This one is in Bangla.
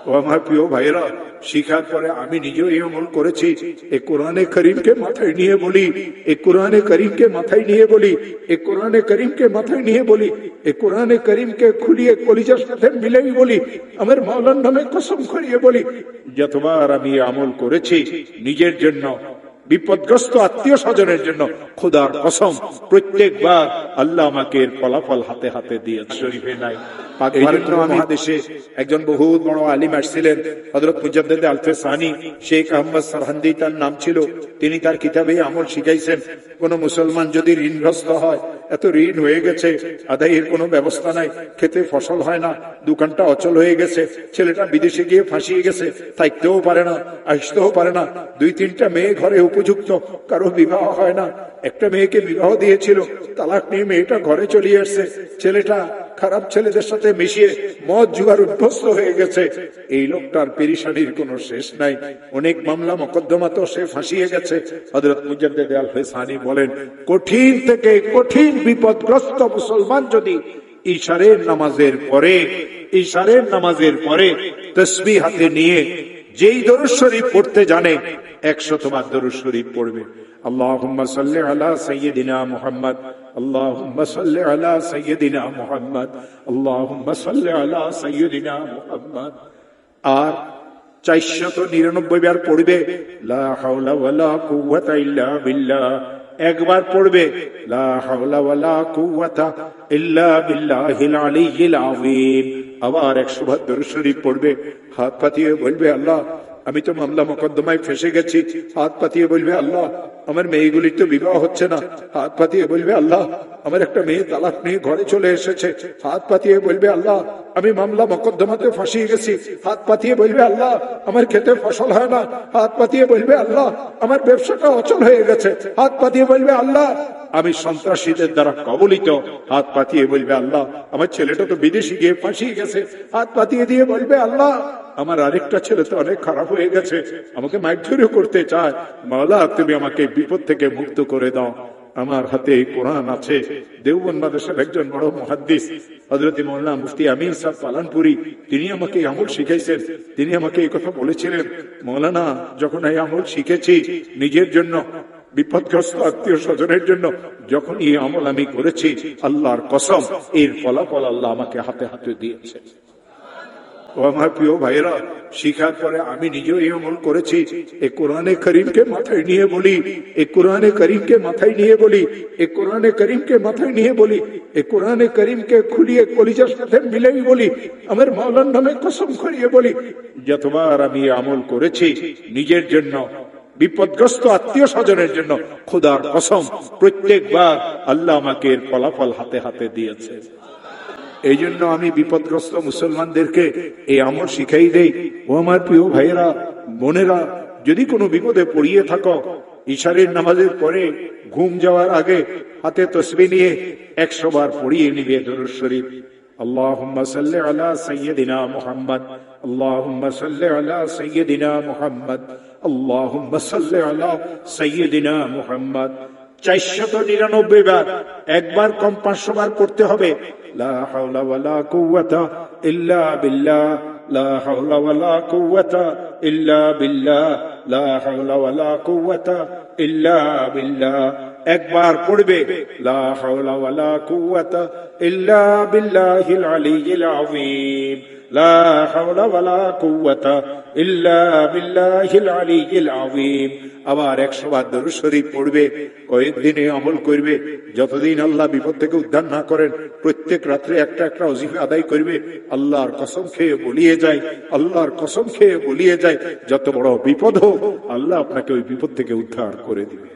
ও আমার প্রিয় ভাইয়েরা, শিখার পরে আমি নিজেও এই আমল করেছি। এই কোরআনে করিমকে মাথায় নিয়ে বলি, এই কোরআনে করিমকে মাথায় নিয়ে বলি, এই কোরআনে করিমকে মাথায় নিয়ে বলি, এই কোরআনে করিমকে খুলিয়ে কলিজার সাথে মিলেই বলি, আমার মাওলার নামে কসম করিয়ে বলি, যতবার আমি আমল করেছি নিজের জন্য, বিপদগ্রস্ত আত্মীয় স্বজনের জন্য, খোদার কসম প্রত্যেকবার আল্লাহ আমাকে এর ফলাফল হাতে হাতে দিয়ে শরীফে নাই। মহাদেশে একজন বহুত বড় আলিম আসছিলেন, হযরত মুজাদ্দিদ আল-ফেসানি, শেখ আহমদ সারহান্দি তার নাম ছিল। তিনি তার কিতাবে আমল শিখাইছেন, কোন মুসলমান যদি ঋণগ্রস্ত হয়, এত ঋণ হয়ে গেছে, আদায়ের কোনো ব্যবস্থা নাই, খেতে ফসল হয় না, দোকানটা অচল হয়ে গেছে, ছেলেটা বিদেশে গিয়ে ফাঁসিয়ে গেছে, থাকতেও পারে না, আসতেও পারে না, 2-3টা মেয়ে ঘরে উপযুক্ত, কারো বিবাহ হয় না, একটা মেয়েকে বিবাহ দিয়েছিল, তালাক নিয়ে মেয়েটা ঘরে চলে আসছে, ছেলেটা খারাপ ছেলেদের সাথে মিশিয়ে মদ জুয়ার উদ্ভস্ত হয়ে গেছে। এই লোকটার পেরেশানির কোনো শেষ নাই, অনেক মামলা মোকদ্দমা তো সে ফাঁসিয়ে গেছে। হযরত মুজাদ্দিদ আল-ফেসানি বলেন, কঠিন থেকে কঠিন বিপদগ্রস্ত মুসলমান যদি ইশারের নামাজের পরে তাসবিহ হাতে নিয়ে যেই দরুদ শরীফ পড়তে জানে, 100 বার দরুদ শরীফ পড়বে। আল্লাহুম্মা সাল্লি আলা সাইয়্যিদিনা মুহাম্মদ, আল্লাহুম্মা সাল্লি আলা সাইয়্যিদিনা মুহাম্মদ, আল্লাহুম্মা সাল্লি আলা সাইয়্যিদিনা মুহাম্মদ। আর 499 বার পড়বে লা হাওলা ওয়ালা কুওয়াতা ইল্লা বিল্লাহ। একবার পড়বে লা হাওলা ওয়ালা কুওয়াতা ইল্লা বিল্লাহিল আলিয়্যিল আযীম। আবার 100 বার দরুদ শরীফ পড়বে, হাত পাতিয়ে বলবে, আল্লাহ আমি তো মামলা মোকদ্দমায় ফেসে গেছি। হাত পাতিয়ে বলবে, আল্লাহ আমার মেয়েগুলির তো বিবাহ হচ্ছে না। হাত পাতিয়ে বলবে, আল্লাহ আমার একটা মেয়ে তালাক নিয়ে ঘরে চলে এসেছে। হাত পাতিয়ে বলবে, আল্লাহ আমি মামলা মোকদ্দমাতে ফাঁসিয়ে গেছি। হাত পাতিয়ে বলবে, আল্লাহ আমার খেতে ফসল হয় না। হাত পাতিয়ে বলবে, আল্লাহ আমার ব্যবসাটা অচল হয়ে গেছে। হাত পাতিয়ে বলবে, আল্লাহ আমি সন্ত্রাসীদের দ্বারা কবলিত। হাত পাতিয়ে বলবে, আল্লাহ আমার ছেলেটা তো বিদেশে গিয়ে ফাঁসিয়ে গেছে। হাত পাতিয়ে দিয়ে বলবে, আল্লাহ আমার আরেকটা ছেলে তো অনেক খারাপ হয়ে গেছে, আমাকে মারধর করতে চায়, মাওলা তুমি আমাকে বিপদ থেকে মুক্ত করে দাও। আমার হাতে কোরআন আছে। দেওবন্দ মাদ্রাসার একজন বড় মুহাদ্দিস হযরত মাওলানা মুফতি আমিন সাহেব পালানপুরি, তিনি আমাকে আমল শিখাইছেন। তিনি আমাকে এই কথা বলেছিলেন, মাওলানা যখন এই আমল শিখেছি নিজের জন্য, বিপদগ্রস্ত আত্মীয় স্বজনের জন্য, যখন এই আমল আমি করেছি, আল্লাহর কসম এর ফলাফল আল্লাহ আমাকে হাতে হাতে দিয়েছে। ও আমার প্রিয় ভাইয়েরা, শিখার পরে আমি নিজেও এই আমল করেছি। এই কোরআনে করিমকে মাথায় নিয়ে বলি, এই কোরআনে করিমকে মাথায় নিয়ে বলি, এই কোরআনে করিমকে মাথায় নিয়ে বলি, এই কোরআনে করিমকে খুলিয়ে কলিজার সাথে মিলেই বলি, আমার মাওলার নামে কসম করিয়ে বলি, যতবার আমি আমল করেছি নিজের জন্য, বিপদগ্রস্ত আত্মীয় স্বজনের জন্য, খোদার কসম প্রত্যেকবার আল্লাহ আমাকে এর ফলাফল হাতে হাতে দিয়েছে। এই জন্য আমি বিপদগ্রস্ত মুসলমানদেরকে এই আমল শিখাই দেই। ও আমার প্রিয় ভাইয়েরা, বোনেরা, যদি কোনো বিপদে পড়িয়ে থাকো, ইশারের নামাজের পরে ঘুম যাওয়ার আগে হাতে তাসবিহ নিয়ে 100 বার পড়িয়ে নিবে দরুদ শরীফ। আল্লাহুম্মা সাল্লি আলা সাইয়্যিদিনা মুহাম্মদ, আল্লাহুম্মা সাল্লি আলা সাইয়্যিদিনা মুহাম্মদ, আল্লাহুম্মা সাল্লি আলা সাইয়্যিদিনা মুহাম্মদ। 499 বার, একবার কম 500 বার পড়তে হবে। লা হাওলা ওয়ালা কুওয়াতা ইল্লা বিল্লাহ, লা হাওলা ওয়ালা কুওয়াতা ইল্লা বিল্লাহ, লা হাওলা ওয়ালা কুওয়াতা ইল্লা বিল্লাহ। একবার পড়বে লা হাওলা ওয়ালা কুওয়াতা ইল্লা বিল্লাহিল আলিয়্যিল আযীম, লা হাওলা ওয়ালা কুওয়াতা ইল্লা বিল্লাহিল আলিয়্যিল আযীম। আবার 100 বার দরুদ শরীফ পড়বে। কয়েকদিনে আমল করবে, যতদিন আল্লাহ বিপদ থেকে উদ্ধার না করেন, প্রত্যেক রাত্রে একটা একটা ওজিফা আদায় করবে। আল্লাহর কসম খেয়ে বলিয়ে যায়, আল্লাহর কসম খেয়ে বলিয়ে যায়, যত বড় বিপদ হোক আল্লাহ আপনাকে ওই বিপদ থেকে উদ্ধার করে দিবে।